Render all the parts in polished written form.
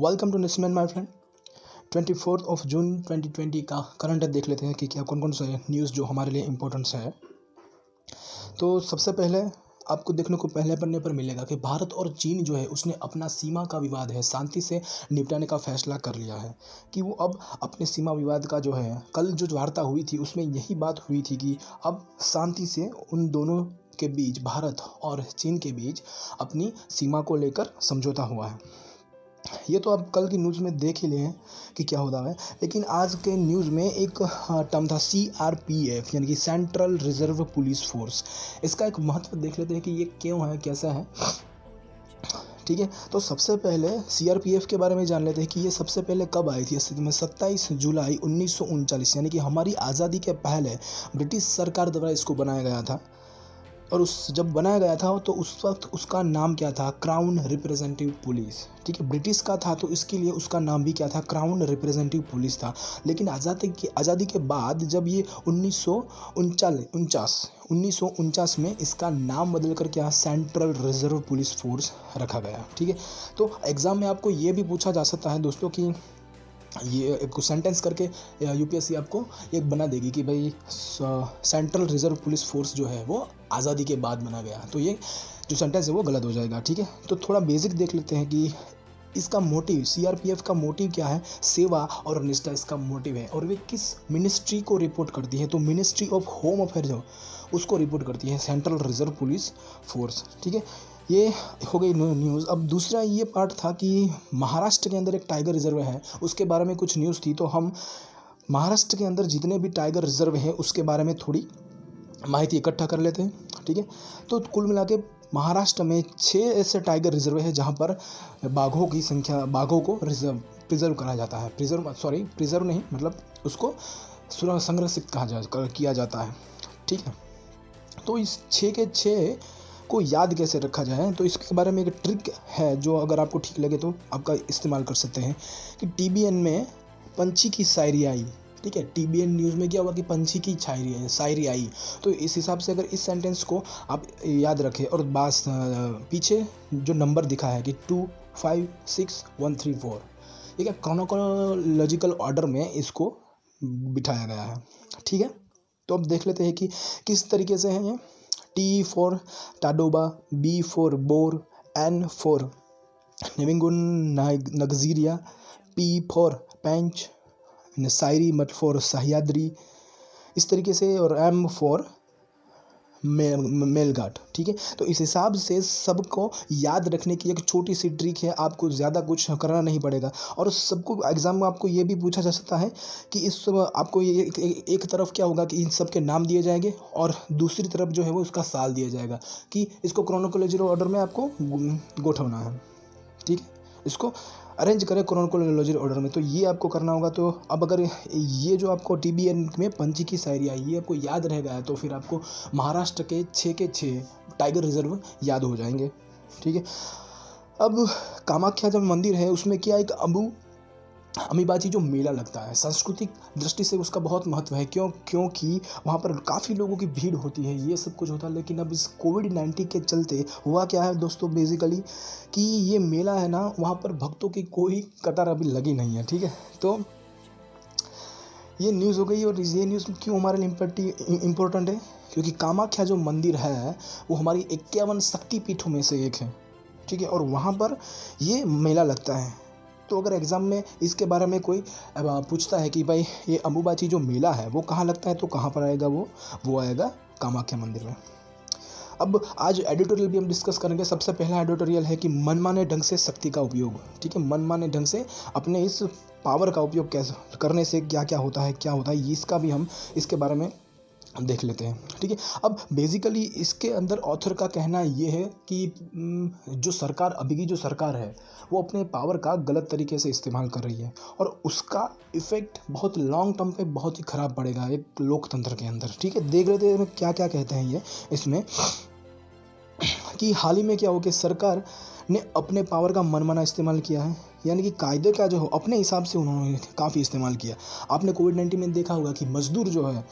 Welcome to Newsman my friend. 24 जून 2020 का current देख लेते हैं कि क्या कौन कौन से न्यूज़ जो हमारे लिए इम्पोर्टेंस है। तो सबसे पहले आपको देखने को पहले पन्ने पर मिलेगा कि भारत और चीन जो है उसने अपना सीमा का विवाद है शांति से निपटाने का फैसला कर लिया है कि वो अब अपने सीमा विवाद का जो है कल जो वार्ता हुई थी उसमें यही बात हुई थी कि अब शांति से उन दोनों के बीच, भारत और चीन के बीच, अपनी सीमा को लेकर समझौता हुआ है। ये तो आप कल की न्यूज़ में देख ही लें कि क्या होता है, लेकिन आज के न्यूज़ में एक टर्म था CRPF यानी कि सेंट्रल रिजर्व पुलिस फोर्स। इसका एक महत्व देख लेते हैं कि ये क्यों है, कैसा है। ठीक है, तो सबसे पहले CRPF के बारे में जान लेते हैं कि ये सबसे पहले कब आई थी अस्तित्व में। 27 जुलाई 1939 यानी कि हमारी आज़ादी के पहले ब्रिटिश सरकार द्वारा इसको बनाया गया था। और उस जब बनाया गया था तो उस वक्त उसका नाम क्या था, क्राउन रिप्रेजेंटेटिव पुलिस। ठीक है, ब्रिटिश का था तो इसके लिए उसका नाम भी क्या था, क्राउन रिप्रेजेंटेटिव पुलिस था। लेकिन आज़ादी के बाद जब ये 1949 में इसका नाम बदल कर क्या, सेंट्रल रिजर्व पुलिस फोर्स रखा गया। ठीक है, तो एग्ज़ाम में आपको ये भी पूछा जा सकता है दोस्तों कि ये एक सेंटेंस करके UPSC आपको एक बना देगी कि भाई सेंट्रल रिजर्व पुलिस फोर्स जो है वो आज़ादी के बाद बना गया, तो ये जो सेंटेंस है वो गलत हो जाएगा। ठीक है, तो थोड़ा बेसिक देख लेते हैं कि इसका मोटिव, CRPF का मोटिव क्या है। सेवा और निष्ठा इसका मोटिव है। और वे किस मिनिस्ट्री को रिपोर्ट करती है, तो मिनिस्ट्री ऑफ होम अफेयर्स जो उसको रिपोर्ट करती है सेंट्रल रिजर्व पुलिस फोर्स। ठीक है, ये हो गई न्यूज़। अब दूसरा ये पार्ट था कि महाराष्ट्र के अंदर एक टाइगर रिजर्व है, उसके बारे में कुछ न्यूज़ थी। तो हम महाराष्ट्र के अंदर जितने भी टाइगर रिजर्व है उसके बारे में थोड़ी माहिती इकट्ठा कर लेते हैं। ठीक है, तो कुल मिला के महाराष्ट्र में 6 ऐसे टाइगर रिजर्व है जहाँ पर बाघों की संख्या, बाघों को प्रिजर्व करा जाता है। प्रिजर्व नहीं, मतलब उसको संरक्षित किया जाता है। ठीक है, तो इस 6 के 6 को याद कैसे रखा जाए, तो इसके बारे में एक ट्रिक है जो अगर आपको ठीक लगे तो आपका इस्तेमाल कर सकते हैं कि TBN में पंछी की शायरी आई। ठीक है, TBN न्यूज़ में क्या हुआ कि पंछी की शायरी आई। तो इस हिसाब से अगर इस सेंटेंस को आप याद रखें और बस पीछे जो नंबर दिखा है कि 2 5 6 1 3 4, ठीक है, क्रोनोलॉजिकल ऑर्डर में इसको बिठाया गया है। ठीक है, तो अब देख लेते हैं कि किस तरीके से है ये। T for Tadoba, B for Bor, N for Navegaon Nagzira, P for Pench, शायरी मत फॉर सह्याद्री, इस तरीके से, और M फॉर मेलघाट। ठीक है, तो इस हिसाब से सबको याद रखने की एक छोटी सी ट्रिक है, आपको ज़्यादा कुछ करना नहीं पड़ेगा। और सबको एग्ज़ाम में आपको ये भी पूछा जा सकता है कि इस आपको ये एक तरफ क्या होगा कि इन सब के नाम दिए जाएंगे और दूसरी तरफ जो है वो इसका साल दिया जाएगा कि इसको क्रोनोलॉजिकल ऑर्डर में आपको गोठवना है। ठीक है, इसको अरेंज करें क्रोनोलॉजिकल ऑर्डर में, तो ये आपको करना होगा। तो अब अगर ये जो आपको TBN में पंछी की शायरी आई ये आपको याद रह गया है तो फिर आपको महाराष्ट्र के 6 के 6 टाइगर रिजर्व याद हो जाएंगे। ठीक है, अब कामाख्या जब मंदिर है उसमें क्या एक अम्बुबाची जो मेला लगता है, सांस्कृतिक दृष्टि से उसका बहुत महत्व है। क्योंकि वहाँ पर काफ़ी लोगों की भीड़ होती है, ये सब कुछ होता है। लेकिन अब इस कोविड-19 के चलते हुआ क्या है दोस्तों, बेसिकली कि ये मेला है ना, वहाँ पर भक्तों की कोई कतार अभी लगी नहीं है। ठीक है, तो ये न्यूज़ हो गई। और ये न्यूज़ क्यों हमारे लिए इम्पोर्टेंट है, क्योंकि कामाख्या जो मंदिर है वो हमारी 51 शक्तिपीठों में से एक है। ठीक है, और वहाँ पर ये मेला लगता है। तो अगर एग्ज़ाम में इसके बारे में कोई पूछता है कि भाई ये अम्बुबाची जो मेला है वो कहाँ लगता है, तो कहाँ पर आएगा वो आएगा कामाख्या मंदिर में। अब आज एडिटोरियल भी हम डिस्कस करेंगे। सबसे पहला एडिटोरियल है कि मनमाने ढंग से शक्ति का उपयोग। ठीक है, मनमाने ढंग से अपने इस पावर का उपयोग कैसे करने से क्या क्या होता है, इसका भी हम इसके बारे में देख लेते हैं। ठीक है, अब बेसिकली इसके अंदर ऑथर का कहना ये है कि जो सरकार, अभी की जो सरकार है वो अपने पावर का गलत तरीके से इस्तेमाल कर रही है और उसका इफ़ेक्ट बहुत लॉन्ग टर्म पे बहुत ही ख़राब पड़ेगा एक लोकतंत्र के अंदर। ठीक है, देख लेते हैं क्या क्या कहते हैं ये इसमें कि हाल ही में क्या हो कि सरकार ने अपने पावर का मनमाना इस्तेमाल किया है, यानी कि कायदे का जो हो अपने हिसाब से उन्होंने काफ़ी इस्तेमाल किया। आपने कोविड-19 में देखा होगा कि मजदूर जो है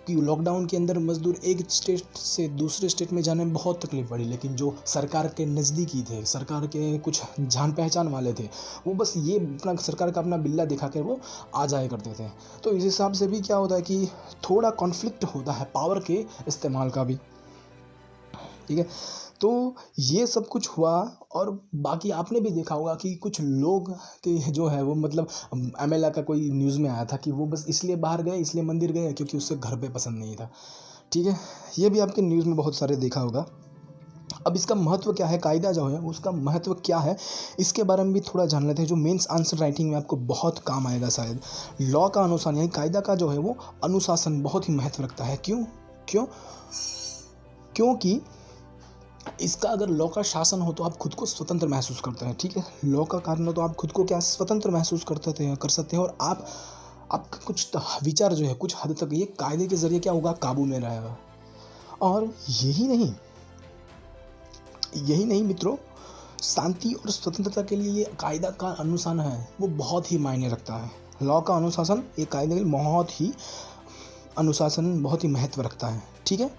कि लॉकडाउन के अंदर मज़दूर एक स्टेट से दूसरे स्टेट में जाने में बहुत तकलीफ़ पड़ी, लेकिन जो सरकार के नज़दीकी थे, सरकार के कुछ जान पहचान वाले थे, वो बस ये अपना सरकार का अपना बिल्ला दिखा कर वो आ जाया करते थे। तो इस हिसाब से भी क्या होता है कि थोड़ा कॉन्फ्लिक्ट होता है पावर के इस्तेमाल का भी, ठीक है। तो ये सब कुछ हुआ। और बाकी आपने भी देखा होगा कि कुछ लोग के जो है वो मतलब एमएलए का कोई न्यूज़ में आया था कि वो बस इसलिए बाहर गए, इसलिए मंदिर गए क्योंकि उससे घर पे पसंद नहीं था, ठीक है। ये भी आपके न्यूज़ में बहुत सारे देखा होगा। अब इसका महत्व क्या है, कायदा जो है उसका महत्व क्या है, इसके बारे में भी थोड़ा जान लेते हैं, जो मेंस आंसर राइटिंग में आपको बहुत काम आएगा शायद। लॉ का अनुशासन यानी कायदा का जो है वो अनुशासन बहुत ही महत्व रखता है। क्यों क्यों क्योंकि इसका अगर लॉ का शासन हो तो आप खुद को स्वतंत्र महसूस करते हैं, ठीक है। लॉ का कारण हो तो आप खुद को क्या स्वतंत्र महसूस कर सकते हैं, और आपका कुछ विचार जो है कुछ हद तक ये कायदे के जरिए क्या होगा, काबू में रहेगा। और यही नहीं मित्रों, शांति और स्वतंत्रता के लिए ये कायदा का अनुशासन है वो बहुत ही मायने रखता है। लॉ का अनुशासन ये कायदे के लिए बहुत ही महत्व रखता है, ठीक है।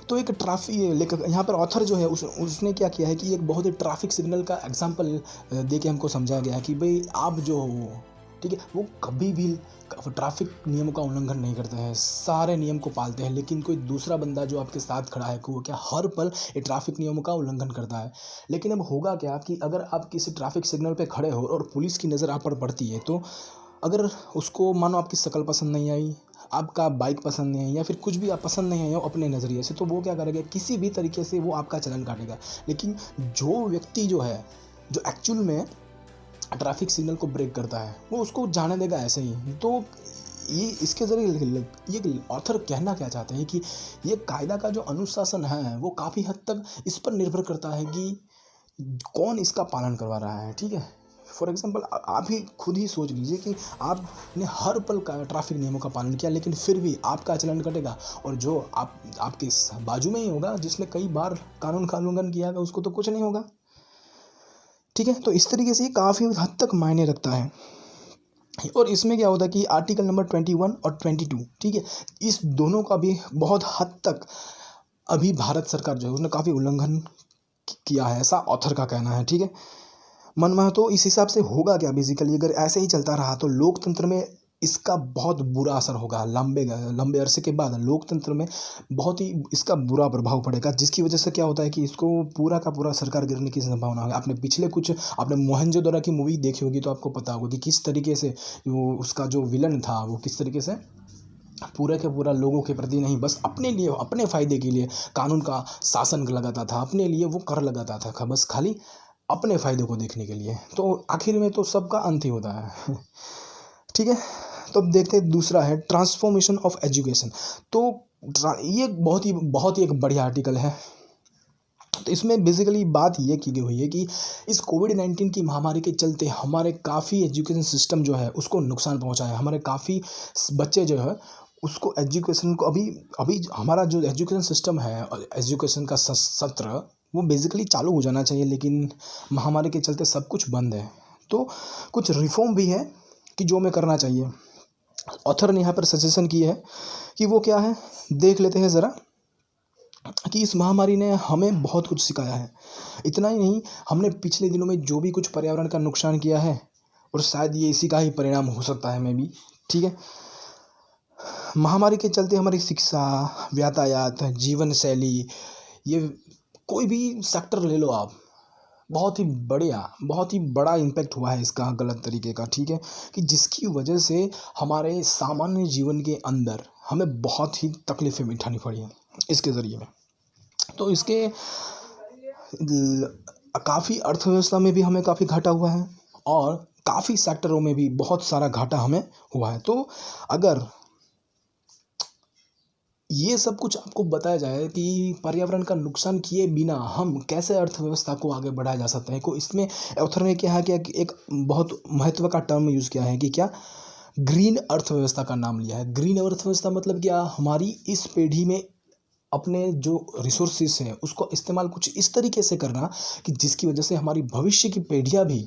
तो एक लेकर यहाँ पर ऑथर जो है उसने क्या किया है कि एक बहुत ही ट्रैफिक सिग्नल का एग्जांपल दे के हमको समझाया गया है कि भाई आप जो हो, ठीक है, वो कभी भी ट्रैफिक नियमों का उल्लंघन नहीं करते हैं, सारे नियम को पालते हैं। लेकिन कोई दूसरा बंदा जो आपके साथ खड़ा है वो क्या हर पल ये ट्रैफिक नियमों का उल्लंघन करता है। लेकिन अब होगा क्या कि अगर आप किसी ट्रैफिक सिग्नल पे खड़े हो और पुलिस की नज़र आप पर पड़ती है, तो अगर उसको मानो आपकी शक्ल पसंद नहीं आई, आपका बाइक पसंद नहीं आई, या फिर कुछ भी आप पसंद नहीं आया हो अपने नज़रिए से, तो वो क्या करेगा, किसी भी तरीके से वो आपका चालान काटेगा। लेकिन जो व्यक्ति जो है जो एक्चुअल में ट्रैफिक सिग्नल को ब्रेक करता है वो उसको जाने देगा ऐसे ही। तो ये इसके ज़रिए ये ऑथर कहना क्या चाहते हैं कि ये कायदा का जो अनुशासन है वो काफ़ी हद तक इस पर निर्भर करता है कि कौन इसका पालन करवा रहा है, ठीक है। फॉर एग्जांपल आप ही खुद ही सोच लीजिए कि आपने हर पल का ट्रैफिक नियमों का पालन किया, लेकिन फिर भी आपका चालान कटेगा, और जो आपके बाजू में ही होगा जिसने कई बार कानून का उल्लंघन किया होगा उसको तो कुछ नहीं होगा, ठीक है। तो इस तरीके से ये काफ़ी हद तक मायने रखता है। और इसमें क्या होता है कि आर्टिकल नंबर 21 और 22, ठीक है, इस दोनों का भी बहुत हद तक अभी भारत सरकार जो है उसने काफ़ी उल्लंघन किया है, ऐसा ऑथर का कहना है, ठीक है। मनमा तो इस हिसाब से होगा क्या, बेसिकली अगर ऐसे ही चलता रहा तो लोकतंत्र में इसका बहुत बुरा असर होगा। लंबे अरसे के बाद लोकतंत्र में बहुत ही इसका बुरा प्रभाव पड़ेगा, जिसकी वजह से क्या होता है कि इसको पूरा का पूरा सरकार गिरने की संभावना है। आपने मोहनजोदड़ो की मूवी देखी होगी तो आपको पता होगा कि किस तरीके से वो उसका जो विलन था वो किस तरीके से पूरे के पूरा लोगों के प्रति नहीं, बस अपने लिए अपने फ़ायदे के लिए कानून का शासन लगाता था, अपने लिए वो कर लगाता था, बस खाली अपने फ़ायदे को देखने के लिए। तो आखिर में तो सबका अंत ही होता है ठीक है। तो अब देखते हैं दूसरा है ट्रांसफॉर्मेशन ऑफ एजुकेशन। तो ये बहुत ही एक बढ़िया आर्टिकल है। तो इसमें बेसिकली बात ये की गई हुई है कि इस कोविड-19 की महामारी के चलते हमारे काफ़ी एजुकेशन सिस्टम जो है उसको नुकसान पहुंचा है। हमारे काफ़ी बच्चे जो है उसको एजुकेशन को अभी हमारा जो एजुकेशन सिस्टम है, एजुकेशन का सत्र वो बेसिकली चालू हो जाना चाहिए, लेकिन महामारी के चलते सब कुछ बंद है। तो कुछ रिफॉर्म भी है कि जो हमें करना चाहिए। ऑथर ने यहाँ पर सजेशन की है कि वो क्या है, देख लेते हैं ज़रा कि इस महामारी ने हमें बहुत कुछ सिखाया है। इतना ही नहीं, हमने पिछले दिनों में जो भी कुछ पर्यावरण का नुकसान किया है और शायद ये इसी का ही परिणाम हो सकता है मैं भी, ठीक है। महामारी के चलते हमारी शिक्षा, यातायात, जीवन शैली, ये कोई भी सेक्टर ले लो आप, बहुत ही बड़ा इम्पैक्ट हुआ है इसका गलत तरीके का, ठीक है, कि जिसकी वजह से हमारे सामान्य जीवन के अंदर हमें बहुत ही तकलीफ़ें उठानी पड़ी हैं इसके ज़रिए में। तो इसके काफ़ी अर्थव्यवस्था में भी हमें काफ़ी घाटा हुआ है और काफ़ी सेक्टरों में भी बहुत सारा घाटा हमें हुआ है। तो अगर ये सब कुछ आपको बताया जाए कि पर्यावरण का नुकसान किए बिना हम कैसे अर्थव्यवस्था को आगे बढ़ाया जा सकता है, को इसमें ऑथर ने क्या है कि एक बहुत महत्व का टर्म यूज़ किया है कि क्या, ग्रीन अर्थव्यवस्था का नाम लिया है। ग्रीन अर्थव्यवस्था मतलब क्या, हमारी इस पीढ़ी में अपने जो रिसोर्सेज हैं उसको इस्तेमाल कुछ इस तरीके से करना कि जिसकी वजह से हमारी भविष्य की पीढ़ियाँ भी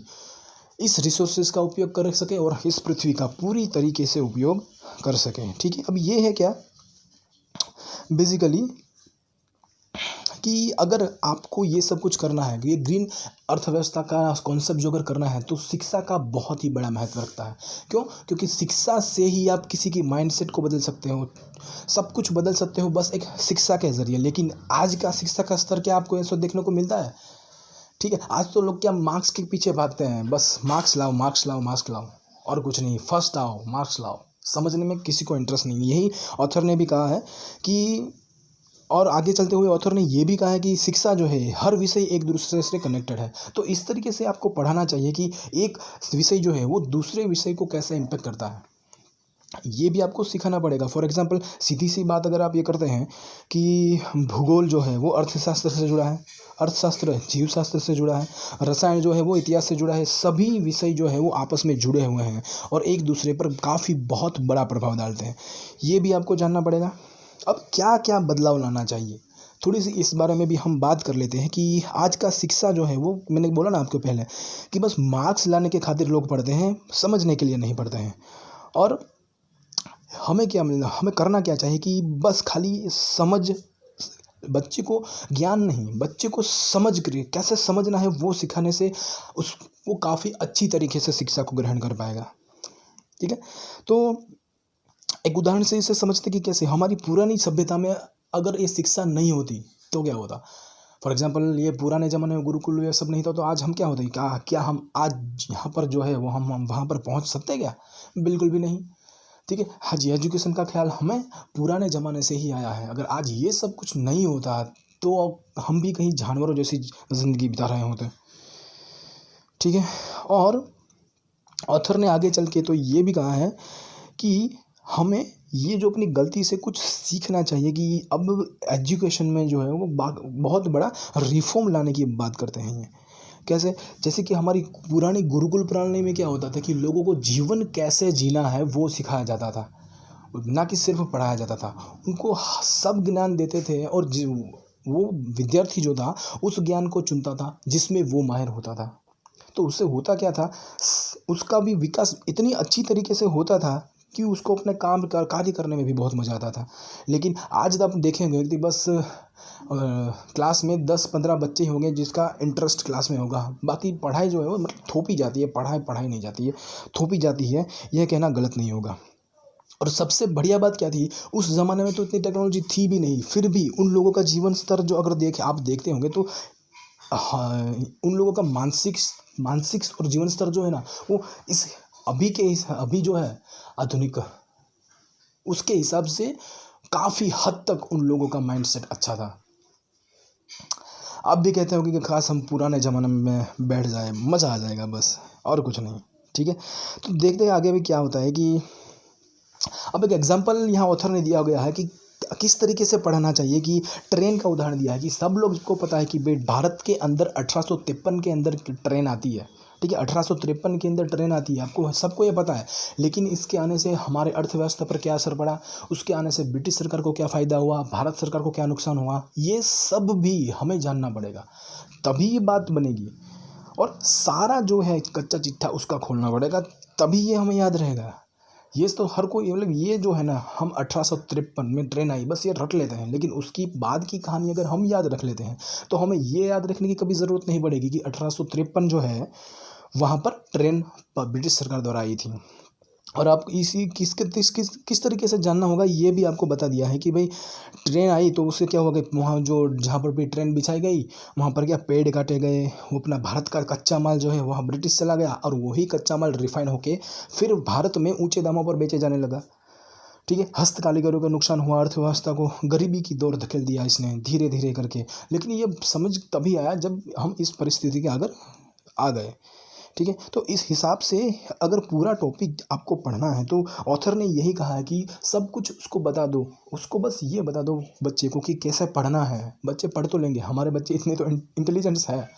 इस रिसोर्सेज का उपयोग कर सके और इस पृथ्वी का पूरी तरीके से उपयोग कर सकें। ठीक है, अब ये है क्या बेसिकली कि अगर आपको ये सब कुछ करना है, ये ग्रीन अर्थव्यवस्था का कॉन्सेप्ट जो अगर करना है तो शिक्षा का बहुत ही बड़ा महत्व रखता है। क्यों? क्योंकि शिक्षा से ही आप किसी की माइंडसेट को बदल सकते हो, सब कुछ बदल सकते हो बस एक शिक्षा के ज़रिए। लेकिन आज का शिक्षा का स्तर क्या आपको ऐसा देखने को मिलता है? ठीक है, आज तो लोग क्या मार्क्स के पीछे भागते हैं, बस मार्क्स लाओ, मार्क्स लाओ, मार्क्स लाओ और कुछ नहीं, फर्स्ट आओ, मार्क्स लाओ। समझने में किसी को इंटरेस्ट नहीं। यही ऑथर ने भी कहा है कि, और आगे चलते हुए ऑथर ने ये भी कहा है कि शिक्षा जो है हर विषय एक दूसरे से कनेक्टेड है। तो इस तरीके से आपको पढ़ाना चाहिए कि एक विषय जो है वो दूसरे विषय को कैसे इम्पेक्ट करता है, ये भी आपको सिखाना पड़ेगा। फॉर एग्जांपल सीधी सी बात अगर आप ये करते हैं कि भूगोल जो है वो अर्थशास्त्र से जुड़ा है, अर्थशास्त्र जीवशास्त्र से जुड़ा है, रसायन जो है वो इतिहास से जुड़ा है। सभी विषय जो है वो आपस में जुड़े हुए हैं और एक दूसरे पर काफ़ी बहुत बड़ा प्रभाव डालते हैं। ये भी आपको जानना पड़ेगा। अब क्या क्या बदलाव लाना चाहिए, थोड़ी सी इस बारे में भी हम बात कर लेते हैं कि आज का शिक्षा जो है वो, मैंने बोला ना आपको पहले कि बस मार्क्स लाने के खातिर लोग पढ़ते हैं, समझने के लिए नहीं पढ़ते हैं। और हमें क्या मिलना, हमें करना क्या चाहिए कि बस खाली समझ, बच्चे को ज्ञान नहीं, बच्चे को समझ कर कैसे समझना है वो सिखाने से वो काफ़ी अच्छी तरीके से शिक्षा को ग्रहण कर पाएगा। ठीक है, तो एक उदाहरण से इसे समझते कि कैसे हमारी पुरानी सभ्यता में अगर ये शिक्षा नहीं होती तो क्या होता। फॉर एग्जांपल ये पुराने ज़माने में गुरुकुल ये सब नहीं था तो आज हम क्या होते, क्या हम आज यहाँ पर जो है वो हम वहाँ पर पहुँच सकते क्या? बिल्कुल भी नहीं। ठीक है, हाँ जी, एजुकेशन का ख्याल हमें पुराने ज़माने से ही आया है। अगर आज ये सब कुछ नहीं होता तो हम भी कहीं जानवरों जैसी ज़िंदगी बिता रहे होते। ठीक है, और ऑथर ने आगे चल के तो ये भी कहा है कि हमें ये जो अपनी गलती से कुछ सीखना चाहिए कि अब एजुकेशन में जो है वो बहुत बड़ा रिफॉर्म लाने की बात करते हैं ये। कैसे? जैसे कि हमारी पुरानी गुरुकुल प्रणाली में क्या होता था कि लोगों को जीवन कैसे जीना है वो सिखाया जाता था, ना कि सिर्फ पढ़ाया जाता था। उनको सब ज्ञान देते थे और वो विद्यार्थी जो था उस ज्ञान को चुनता था जिसमें वो माहिर होता था। तो उससे होता क्या था, उसका भी विकास इतनी अच्छी तरीके से होता था कि उसको अपने कार्य करने में भी बहुत मज़ा आता था। लेकिन आज आप देखेंगे कि बस क्लास में 10-15 बच्चे होंगे जिसका इंटरेस्ट क्लास में होगा, बाकी पढ़ाई जो है वो मतलब थोपी जाती है, पढ़ाई नहीं जाती है, थोपी जाती है। यह कहना गलत नहीं होगा। और सबसे बढ़िया बात क्या थी, उस ज़माने में तो इतनी टेक्नोलॉजी थी भी नहीं, फिर भी उन लोगों का जीवन स्तर जो अगर आप देखते होंगे तो हाँ, उन लोगों का मानसिक और जीवन स्तर जो है ना वो इस अभी जो है आधुनिक, उसके हिसाब से काफ़ी हद तक उन लोगों का माइंडसेट अच्छा था। आप भी कहते हो कि खास हम पुराने ज़माने में बैठ जाए, मज़ा आ जाएगा बस, और कुछ नहीं। ठीक है, तो देखते हैं आगे भी क्या होता है कि अब एक एग्जांपल यहाँ ऑथर ने दिया गया है कि किस तरीके से पढ़ाना चाहिए। कि ट्रेन का उदाहरण दिया है कि सब लोग को पता है कि भारत के अंदर 1853 के अंदर ट्रेन आती है। ठीक है, 1853 के अंदर ट्रेन आती है, आपको सबको ये पता है। लेकिन इसके आने से हमारे अर्थव्यवस्था पर क्या असर पड़ा, उसके आने से ब्रिटिश सरकार को क्या फ़ायदा हुआ, भारत सरकार को क्या नुकसान हुआ, ये सब भी हमें जानना पड़ेगा, तभी ये बात बनेगी। और सारा जो है कच्चा चिट्ठा उसका खोलना पड़ेगा, तभी ये हमें याद रहेगा। ये तो हर कोई, मतलब ये जो है ना, हम 1853 में ट्रेन आई बस ये रट लेते हैं, लेकिन उसकी बाद की कहानी अगर हम याद रख लेते हैं तो हमें ये याद रखने की कभी ज़रूरत नहीं पड़ेगी कि 1853 जो है वहाँ पर ट्रेन ब्रिटिश सरकार द्वारा आई थी। और आप इसी किस तरीके से जानना होगा ये भी आपको बता दिया है कि भाई ट्रेन आई तो उससे क्या होगा, वहाँ जो जहाँ पर भी ट्रेन बिछाई गई वहाँ पर क्या पेड़ काटे गए, वो अपना भारत का कच्चा माल जो है वहाँ ब्रिटिश चला गया और वही कच्चा माल रिफाइन होके फिर भारत में ऊँचे दामों पर बेचे जाने लगा। ठीक है, हस्तकारीगरों का नुकसान हुआ, अर्थव्यवस्था को गरीबी की दौर धकेल दिया इसने धीरे धीरे करके। लेकिन ये समझ तभी आया जब हम इस परिस्थिति के अगर आ गए। ठीक है, तो इस हिसाब से अगर पूरा टॉपिक आपको पढ़ना है तो ऑथर ने यही कहा है कि सब कुछ उसको बता दो, उसको बस ये बता दो बच्चे को कि कैसे पढ़ना है। बच्चे पढ़ तो लेंगे, हमारे बच्चे इतने तो इंटेलिजेंस है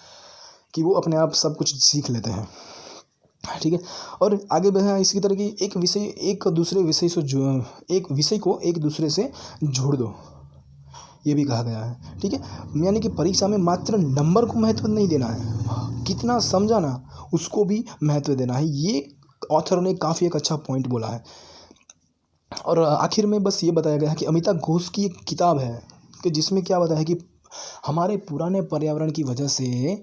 कि वो अपने आप सब कुछ सीख लेते हैं। ठीक है, और आगे बढ़ा इसी तरह की एक विषय को एक दूसरे से जोड़ दो, ये भी कहा गया है। ठीक है, यानी कि परीक्षा में मात्र नंबर को महत्व नहीं देना है, कितना समझा ना उसको भी महत्व देना है। ये ऑथर ने काफ़ी एक अच्छा पॉइंट बोला है। और आखिर में बस ये बताया गया है कि अमिताभ घोष की एक किताब है कि जिसमें क्या बताया है कि हमारे पुराने पर्यावरण की वजह से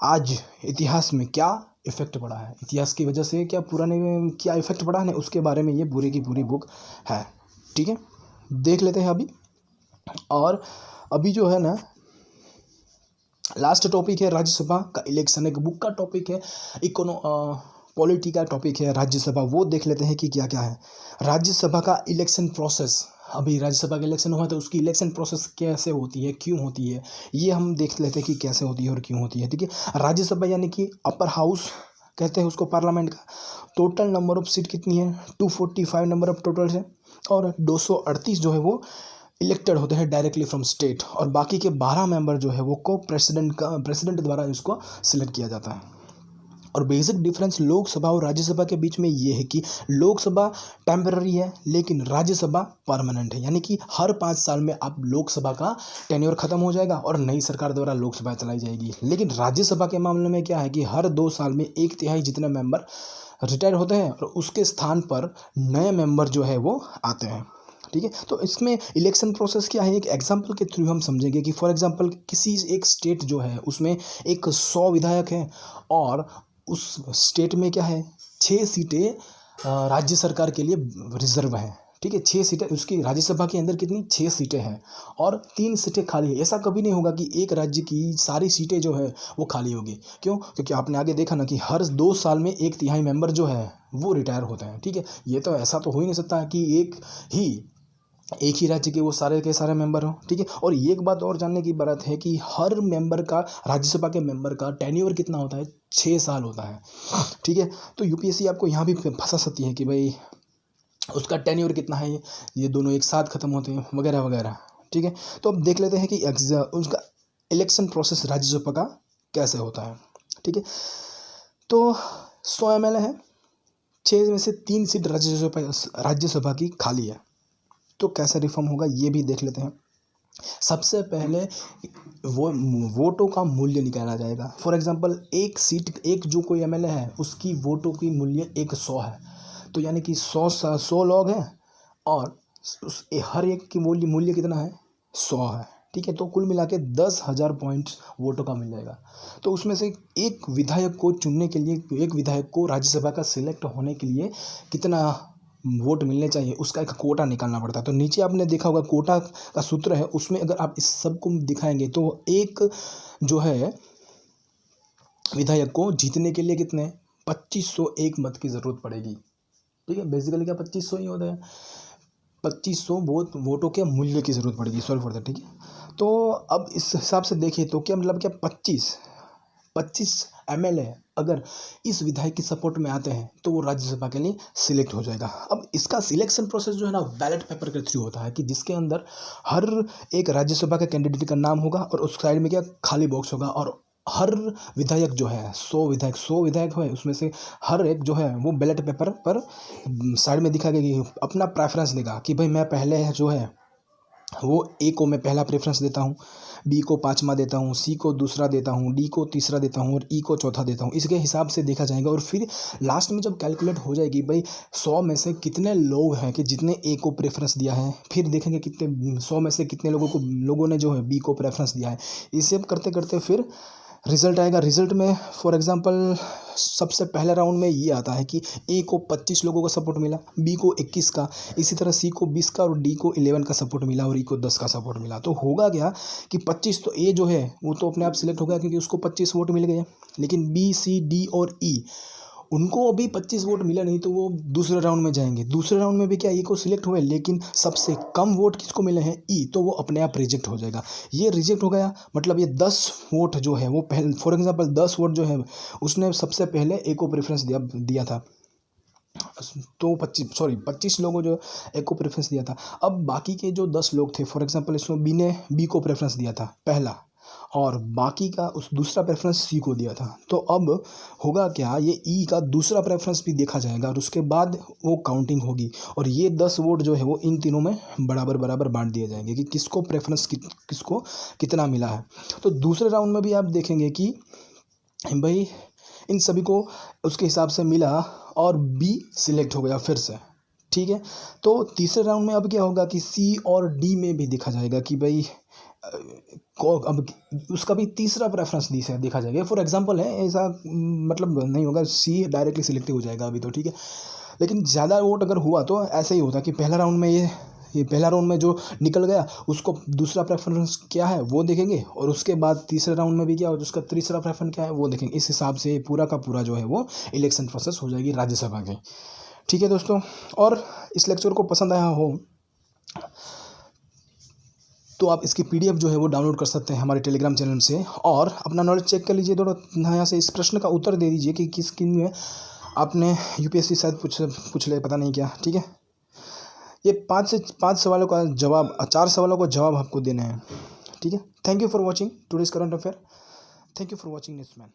आज इतिहास में क्या इफ़ेक्ट पड़ा है, इतिहास की वजह से क्या पुराने में क्या इफ़ेक्ट पड़ा है ना, उसके बारे में ये पूरी की पूरी बुक है। ठीक है, देख लेते हैं अभी। और अभी जो है ना लास्ट टॉपिक है राज्यसभा का इलेक्शन। एक बुक का टॉपिक है पॉलिटी का टॉपिक है राज्यसभा, वो देख लेते हैं कि क्या क्या है राज्यसभा का इलेक्शन प्रोसेस। अभी राज्यसभा का इलेक्शन हुआ तो उसकी इलेक्शन प्रोसेस कैसे होती है, क्यों होती है, ये हम देख लेते हैं कि कैसे होती है और क्यों होती है। ठीक है, राज्यसभा यानी कि अपर हाउस कहते हैं उसको, पार्लियामेंट का टोटल नंबर ऑफ सीट कितनी है, 245 नंबर ऑफ टोटल है। और 238 जो है वो इलेक्टेड होते हैं डायरेक्टली फ्रॉम स्टेट, और बाकी के 12 मेंबर जो है वो को प्रेसिडेंट द्वारा इसको सिलेक्ट किया जाता है। और बेसिक डिफरेंस लोकसभा और राज्यसभा के बीच में ये है कि लोकसभा टेम्पररी है लेकिन राज्यसभा परमानेंट है, यानी कि हर 5 साल में अब लोकसभा का टेन्योर खत्म हो जाएगा और नई सरकार द्वारा लोकसभा चलाई जाएगी। लेकिन राज्यसभा के मामले में क्या है कि हर 2 साल में 1/3 जितने मेंबर रिटायर होते हैं और उसके स्थान पर नए मेंबर जो है वो आते हैं। ठीक है, तो इसमें इलेक्शन प्रोसेस क्या है, एक एग्जांपल के थ्रू हम समझेंगे कि फॉर एग्जांपल किसी एक स्टेट जो है उसमें एक 100 विधायक हैं और उस स्टेट में क्या है 6 सीटें राज्य सरकार के लिए रिजर्व हैं। ठीक है, 6 सीटें उसकी राज्यसभा के अंदर कितनी 6 सीटें हैं और 3 सीटें खाली है। ऐसा कभी नहीं होगा कि एक राज्य की सारी सीटें जो है वो खाली होगी। क्यों? क्योंकि आपने आगे देखा ना कि हर 2 साल में 1/3 मेंबर जो है वो रिटायर होते हैं। ठीक है, ये तो ऐसा तो हो ही नहीं सकता कि एक ही राज्य के वो सारे के सारे मेंबर हों। ठीक है, और एक बात और जानने की बात है कि हर मेंबर का, राज्यसभा के मेंबर का टेन्योर कितना होता है, 6 साल होता है। ठीक है, तो यूपीएससी आपको यहाँ भी फंसा सकती है कि भाई उसका टेन्योर कितना है, ये दोनों एक साथ खत्म होते हैं वगैरह वगैरह। ठीक है, तो अब देख लेते हैं कि उसका इलेक्शन प्रोसेस राज्यसभा का कैसे होता है। ठीक है, तो 100 ML है, 6 में से 3 सीट राज्यसभा की खाली है। तो कैसे रिफॉर्म होगा ये भी देख लेते हैं। सबसे पहले वो वोटों का मूल्य निकाला जाएगा। फॉर एग्जांपल एक सीट, एक जो कोई एमएलए है उसकी वोटों की मूल्य 100 है, तो यानी कि 100 लोग हैं और हर एक की मूल्य कितना है 100 है। ठीक है, तो कुल मिला के 10,000 पॉइंट्स वोटों का मिल जाएगा। तो उसमें से एक विधायक को चुनने के लिए, एक विधायक को राज्यसभा का सिलेक्ट होने के लिए कितना वोट मिलने चाहिए उसका एक कोटा निकालना पड़ता है। तो नीचे आपने देखा होगा कोटा का सूत्र है, उसमें अगर आप इस सब को दिखाएंगे तो एक जो है विधायक को जीतने के लिए कितने 2501 मत की ज़रूरत पड़ेगी। ठीक है, बेसिकली क्या 2500 ही होता है, 2500 वोटों के मूल्य की ज़रूरत पड़ेगी, सॉरी फॉर दैट। ठीक है, तो अब इस हिसाब से देखिए तो क्या मतलब क्या 25 MLA अगर इस विधायक की सपोर्ट में आते हैं तो वो राज्यसभा के लिए सिलेक्ट हो जाएगा। अब इसका सिलेक्शन प्रोसेस जो है ना बैलेट पेपर के थ्रू होता है कि जिसके अंदर हर एक राज्यसभा के कैंडिडेट का नाम होगा और उस साइड में क्या खाली बॉक्स होगा और हर विधायक जो है 100 विधायक है उसमें से हर एक जो है वो बैलेट पेपर पर साइड में दिखाएगा कि अपना प्रेफरेंस देगा कि भाई मैं पहले जो है वो ए को मैं पहला प्रेफरेंस देता हूँ, बी को 5वां देता हूँ, सी को दूसरा देता हूँ, डी को तीसरा देता हूँ और ई को चौथा देता हूँ। इसके हिसाब से देखा जाएगा और फिर लास्ट में जब कैलकुलेट हो जाएगी भाई 100 में से कितने लोग हैं कि जितने ए को प्रेफरेंस दिया है, फिर देखेंगे कितने 100 में से कितने लोगों ने जो है बी को प्रेफरेंस दिया है। इसे करते करते फिर रिजल्ट आएगा। रिजल्ट में फॉर एग्जांपल सबसे पहले राउंड में ये आता है कि ए को 25 लोगों का सपोर्ट मिला, बी को 21 का, इसी तरह सी को 20 का और डी को 11 का सपोर्ट मिला और ई को 10 का सपोर्ट मिला। तो होगा क्या कि 25 तो ए जो है वो तो अपने आप सिलेक्ट हो गया क्योंकि उसको 25 वोट मिल गए, लेकिन बी सी डी और ई उनको अभी 25 वोट मिला नहीं तो वो दूसरे राउंड में जाएंगे। दूसरे राउंड में भी क्या ई को सिलेक्ट हुए लेकिन सबसे कम वोट किसको मिले हैं ई, तो वो अपने आप रिजेक्ट हो जाएगा। ये रिजेक्ट हो गया मतलब ये 10 वोट जो है वो पहले फॉर एग्जांपल 10 वोट जो है उसने सबसे पहले ए को प्रेफरेंस दिया था, तो 25 लोगों जो एक को प्रेफरेंस दिया था। अब बाकी के जो 10 लोग थे फॉर एग्जांपल इसमें बी ने बी को प्रेफरेंस दिया था पहला और बाकी का उस दूसरा प्रेफरेंस सी को दिया था। तो अब होगा क्या, ये ई का दूसरा प्रेफरेंस भी देखा जाएगा और उसके बाद वो काउंटिंग होगी और ये 10 वोट जो है वो इन तीनों में बराबर बराबर बांट दिए जाएंगे कि किसको प्रेफरेंस किसको कितना मिला है। तो दूसरे राउंड में भी आप देखेंगे कि भाई इन सभी को उसके हिसाब से मिला और बी सिलेक्ट हो गया फिर से, ठीक है। तो तीसरे राउंड में अब क्या होगा कि सी और डी में भी देखा जाएगा कि भाई को अब उसका भी तीसरा प्रेफरेंस दी से देखा जाएगा। फॉर एग्जांपल है ऐसा, मतलब नहीं होगा, सी डायरेक्टली सिलेक्ट हो जाएगा अभी तो, ठीक है। लेकिन ज़्यादा वोट अगर हुआ तो ऐसे ही होता कि पहला राउंड में ये पहला राउंड में जो निकल गया उसको दूसरा प्रेफरेंस क्या है वो देखेंगे और उसके बाद तीसरे राउंड में भी क्या हो उसका तीसरा प्रेफरेंस क्या है वो देखेंगे। इस हिसाब से पूरा का पूरा जो है वो इलेक्शन प्रोसेस हो जाएगी राज्यसभा की, ठीक है दोस्तों। और इस लेक्चर को पसंद आया हो तो आप इसकी पीडीएफ जो है वो डाउनलोड कर सकते हैं हमारे टेलीग्राम चैनल से और अपना नॉलेज चेक कर लीजिए। थोड़ा यहाँ से इस प्रश्न का उत्तर दे दीजिए कि किस किन में आपने यूपीएससी शायद पूछ ले, पता नहीं क्या, ठीक है। ये 5 सवालों का जवाब, 4 सवालों का जवाब आपको देने हैं, ठीक है। Thank you for watching today's current affair. Thank you for watching न्यूज़मैन।